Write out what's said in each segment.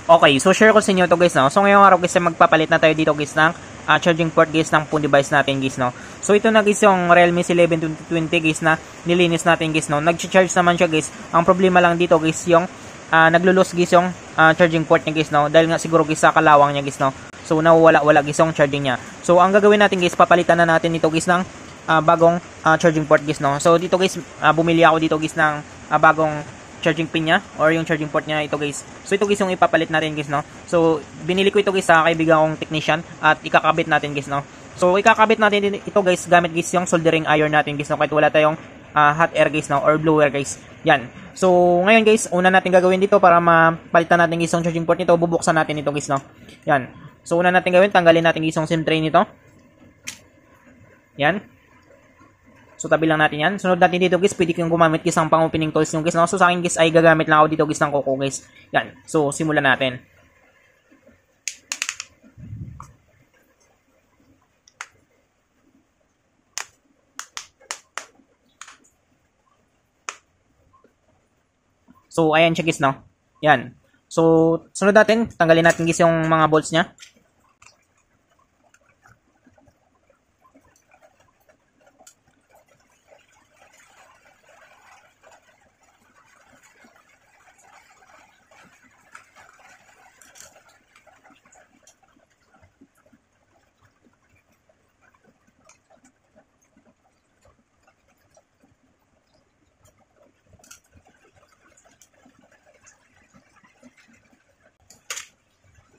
Okay, so share ko sa inyo to guys, no. So ngayong araw guys, magpapalit na tayo dito guys ng charging port guys ng phone device natin guys, no. So ito na guys yung Realme C11 2020 guys na nilinis natin guys, no. Nag-charge naman siya guys. Ang problema lang dito guys yung naglo-lose guys yung charging port niya guys, no. Dahil nga siguro guys sa kalawang niya guys, no. So nawawala-wala guys yung charging niya. So ang gagawin natin guys, papalitan na natin ito guys ng bagong charging port guys, no. So dito guys, bumili ako dito guys ng bagong charging pin niya or yung charging port niya ito guys. So ito guys yung ipapalit natin guys, no. So binili ko ito guys sa kaibigan kong technician at ikakabit natin guys, no. So ikakabit natin ito guys gamit guys yung soldering iron natin guys, no, kahit wala tayong hot air guys, no, or blower guys. Yan. So ngayon guys, una natin gagawin dito para mapalitan natin guys yung charging port nito, bubuksan natin ito guys, no. Yan. So una natin gawin, tanggalin natin guys yung SIM tray nito. Yan. So tabi lang natin yan. Sunod natin dito guys, pwede kayong gumamit guys ng pang-opening tools yung guys, no? So sa akin guys ay gagamit lang ako dito guys ng kuko guys. Yan. So simulan natin. So ayan siya guys, no? Yan. So sunod natin, tanggalin natin guys yung mga bolts niya.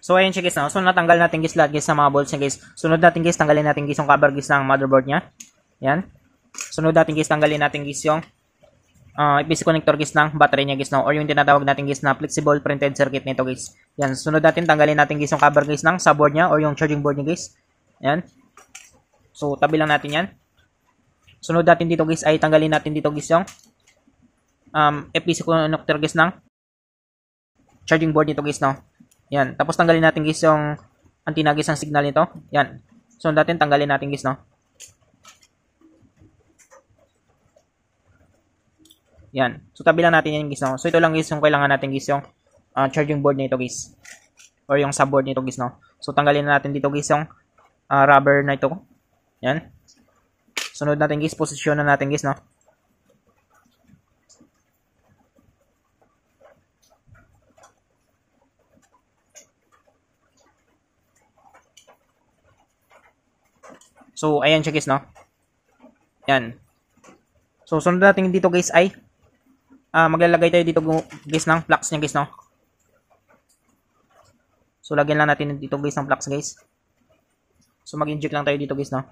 So ayan siya guys, no? So natanggal natin guys lahat guys sa mga bolts niya guys. Sunod natin guys, tanggalin natin guys yung cover guys ng motherboard niya. Yan. Sunod natin guys, tanggalin natin guys yung EPC connector guys ng battery niya guys, no? Or yung tinatawag natin guys na flexible printed circuit nito guys. Yan. Sunod natin, tanggalin natin guys yung cover guys ng subboard niya or yung charging board niya guys. Yan. So tabi lang natin yan. Sunod natin dito guys ay tanggalin natin dito guys yung EPC connector guys ng charging board nito guys, no? Yan. Tapos tanggalin natin guys yung antenna guys ng signal nito. Yan. So natin tanggalin natin guys, no. Yan. So tabi lang natin yan guys, no. So ito lang guys yung kailangan natin guys yung charging board nito guys. Or yung subboard nito guys, no. So tanggalin na natin dito guys yung rubber na ito. Yan. Sunod natin guys, posisyonan natin guys, no. So, ayan siya guys, no? Yan. So, sunod natin dito guys ay maglalagay tayo dito guys ng flux niya guys, no? So, lagyan lang natin dito guys ng flux guys. So, mag-inject lang tayo dito guys, no?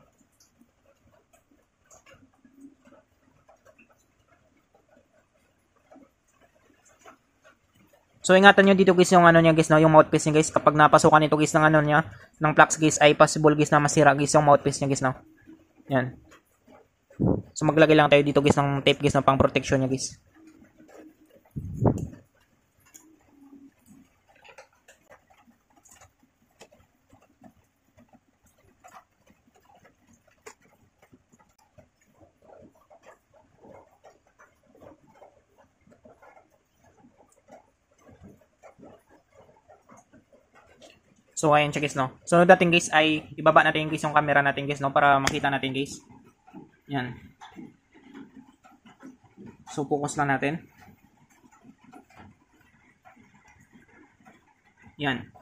So ingatan nyo dito guys yung ano niya guys, no, yung mouthpiece niya guys. Kapag napasukan ito guys ng ano niya, ng flux guys, ay possible guys na masira guys yung mouthpiece niya guys, no. Yan. So maglagay lang tayo dito guys ng tape guys na pang protection niya guys. So ayan siya guys, no. So dating guys ay ibaba natin guys yung camera natin guys, no, para makita natin guys. Yan. So focus lang natin. Yan.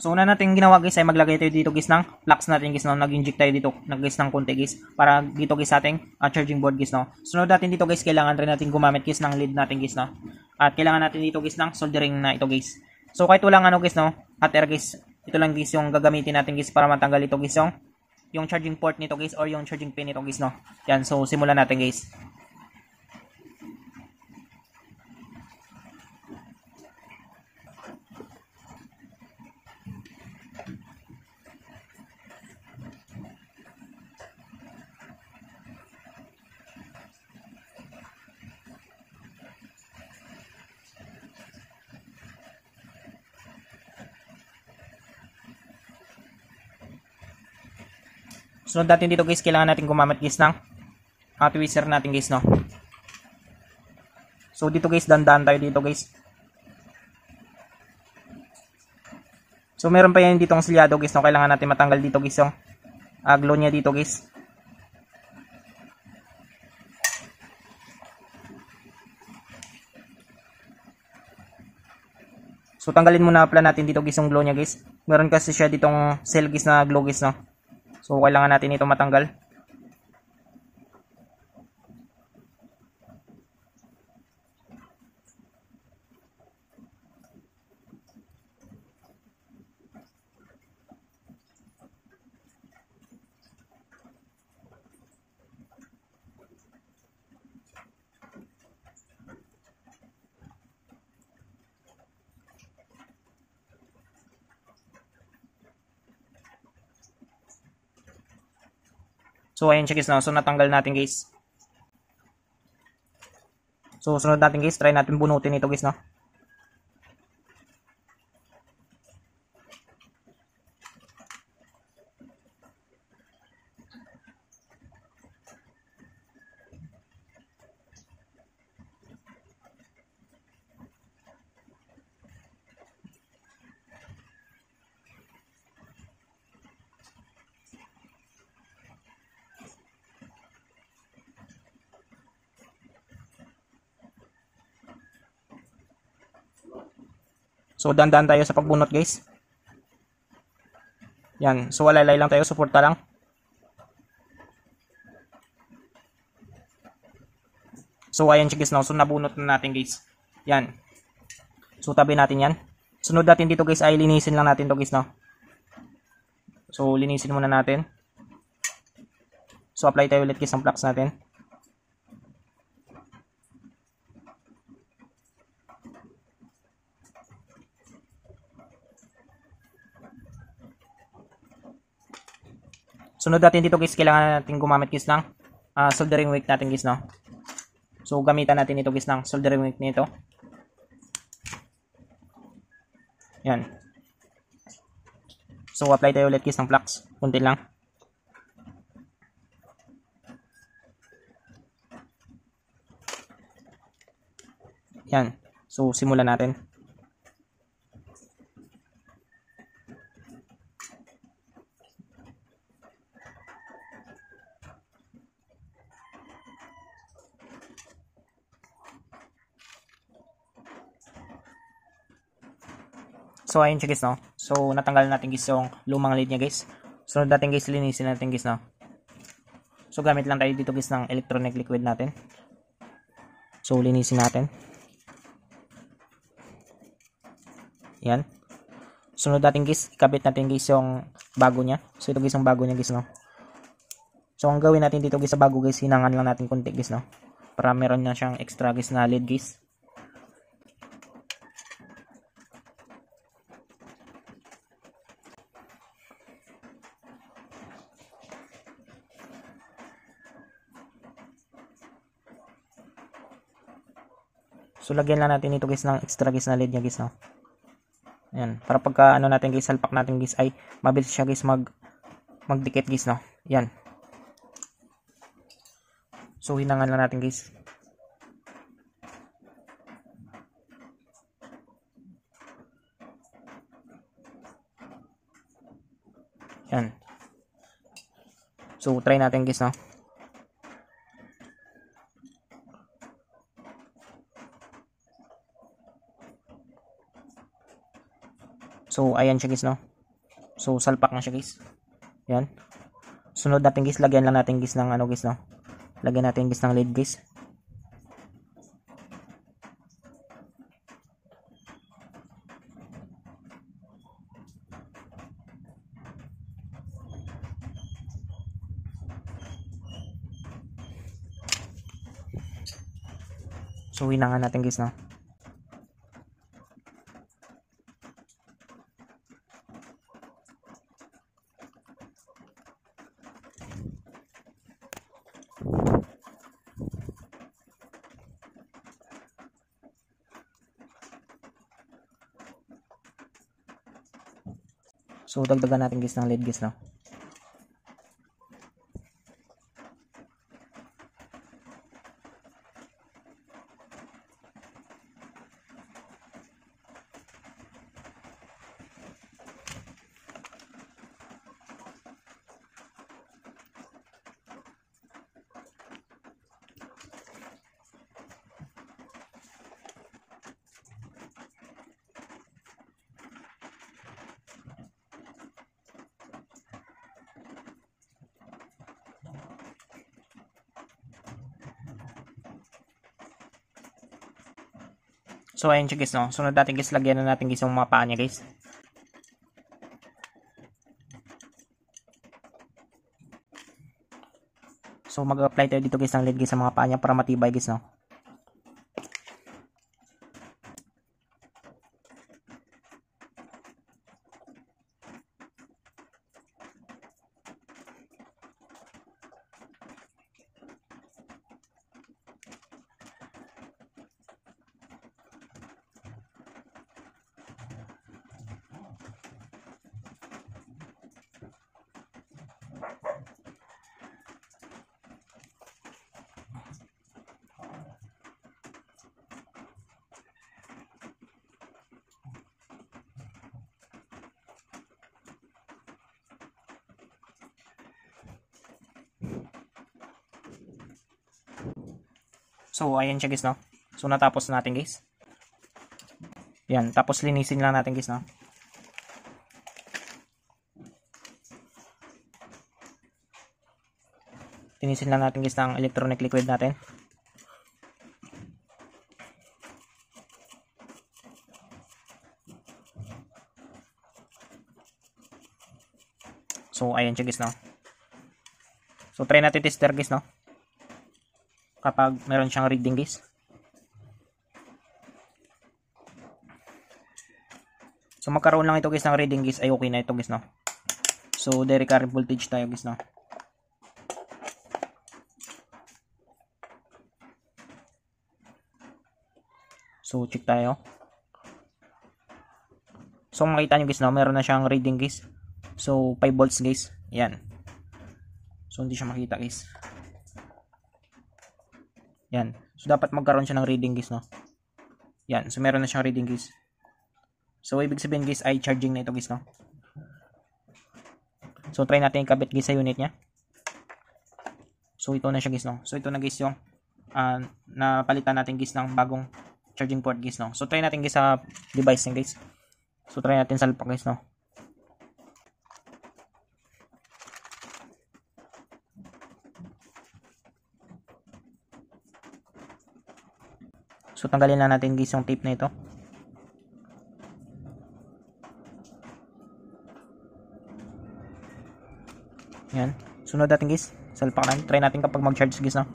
So una natin ginawa guys ay maglagay tayo dito guys ng flux natin guys, no. Nag-inject tayo dito guys ng konti guys para dito guys sa ating charging board guys, no. Sunod natin dito guys, kailangan rin natin gumamit guys ng lead natin guys, no. At kailangan natin dito guys ng soldering na ito guys. So kahit walang ano guys, no, hot air guys, ito lang guys yung gagamitin natin guys para matanggal ito guys yung charging port nito guys or yung charging pin nito guys, no. Yan, so simulan natin guys. Sunod natin dito guys, kailangan natin gumamit guys ng tweezer natin guys, no. So dito guys, dandan tayo dito guys. So meron pa yan ditong silyado guys, no? Kailangan natin matanggal dito guys yung glow niya dito guys. So tanggalin muna pala natin dito guys yung glow niya guys. Meron kasi siya ditong cell guys na glow guys, no? So kailangan natin ito matanggal. So ayan siya guys, no? So natanggal natin guys. So sunod natin guys, try natin bunutin ito guys, no? So dandan tayo sa pagbunot guys. Yan, so walalay lang tayo, suporta lang. So ayan siya guys, no? So nabunot na natin guys. Yan. So tabi natin yan. Sunod natin dito guys ay linisin lang natin to guys, no? So linisin muna natin. So apply tayo ulit guys ng flux natin. Sunod natin dito guys, kailangan natin gumamit guys ng soldering wick natin guys, no? So gamitan natin ito guys ng soldering wick nito. Yan. So apply tayo ulit guys ng flux. Kunti lang. Yan. So simulan natin. So ayun siya guys, no? So natanggal natin guys yung lumang lead niya guys. So natin guys, linisin natin guys, no? So gamit lang tayo dito guys ng electronic liquid natin. So linisin natin. Yan. Sunod natin guys, ikabit natin guys yung bago niya. So ito guys yung bago niya guys, no? So ang gawin natin dito guys sa bago guys, hinangan lang natin konti guys, no? Para meron na siyang extra guys na lead guys. So lagyan lang natin ito guys ng extra guys na lead niya guys, no? Ayan, para pagka ano natin guys, salpak natin guys ay mabilis siya guys magdikit guys, no? Yan. So hinangan lang natin guys. Yan. So try natin guys, no? So ayan siya guys, no? So salpak na siya guys. Yan. Sunod natin guys, lagyan lang natin guys ng ano guys, no? Lagyan natin guys ng lead guys. So hinangan natin guys, no? So dagdagan natin guys ng lead guys, no? So ayun siya guys, no. Sunod natin guys, lagyan na natin guys yung mga paa niya guys. So mag-apply tayo dito guys ng lead guys sa mga paa niya para matibay guys, no. So, ayan siya guys, no. So, natapos na natin guys. Yan, tapos linisin lang natin guys, no. Linisin lang natin guys ng electronic liquid natin. So, ayan siya guys, no. So, try natin tester guys, no. Kapag meron siyang reading guys. So magkaroon lang ito guys ng reading guys ay okay na ito guys, no. So direct current voltage tayo guys, no. So check tayo. So makita nyo guys, no, meron na siyang reading guys. So 5 volts guys. Yan. So hindi siya makita guys. Yan. So, dapat magkaroon siya ng reading guys, no. Yan. So, meron na siyang reading guys. So, ibig sabihin guys ay charging na ito guys, no. So, try natin ikabit guys sa unit niya. So, ito na siya guys, no. So, ito na guys yung napalitan natin guys ng bagong charging port guys, no. So, try natin guys sa device niya guys. So, try natin salpak guys, no. So, tanggalin lang natin guys yung tape na ito. Yan. Sunod natin guys. Salpak natin. Try natin kapag mag-charge guys, no.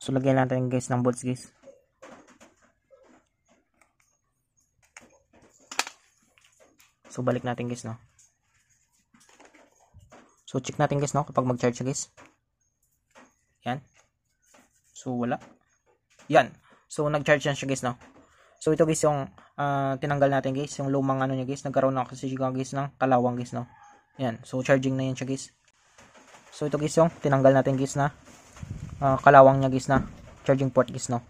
So, lagyan natin guys ng bolts guys. So, balik natin guys, no. So, check natin guys, no, kapag mag-charge siya guys. Yan. So, wala. Yan. So, nag-charge na siya guys, no. So, ito guys yung tinanggal natin guys. Yung lumang ano niya guys. Nagkaroon na kasi siya guys ng kalawang guys, no. Yan. So, charging na yan siya guys. So, ito guys yung tinanggal natin guys na kalawang niya guys na charging port guys, no.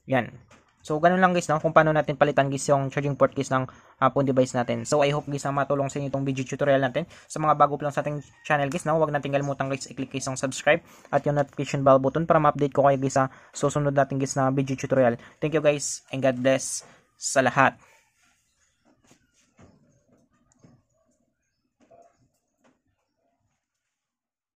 Yan. So ganun lang guys, no, kung paano natin palitan guys yung charging port guys ng phone device natin. So I hope guys na matulong sa inyo itong video tutorial natin. Sa mga bago pa lang sa ating channel guys, no, huwag natin kalimutan guys i-click guys yung subscribe at yung notification bell button para ma-update ko kayo guys sa susunod natin guys na video tutorial. Thank you guys and God bless sa lahat.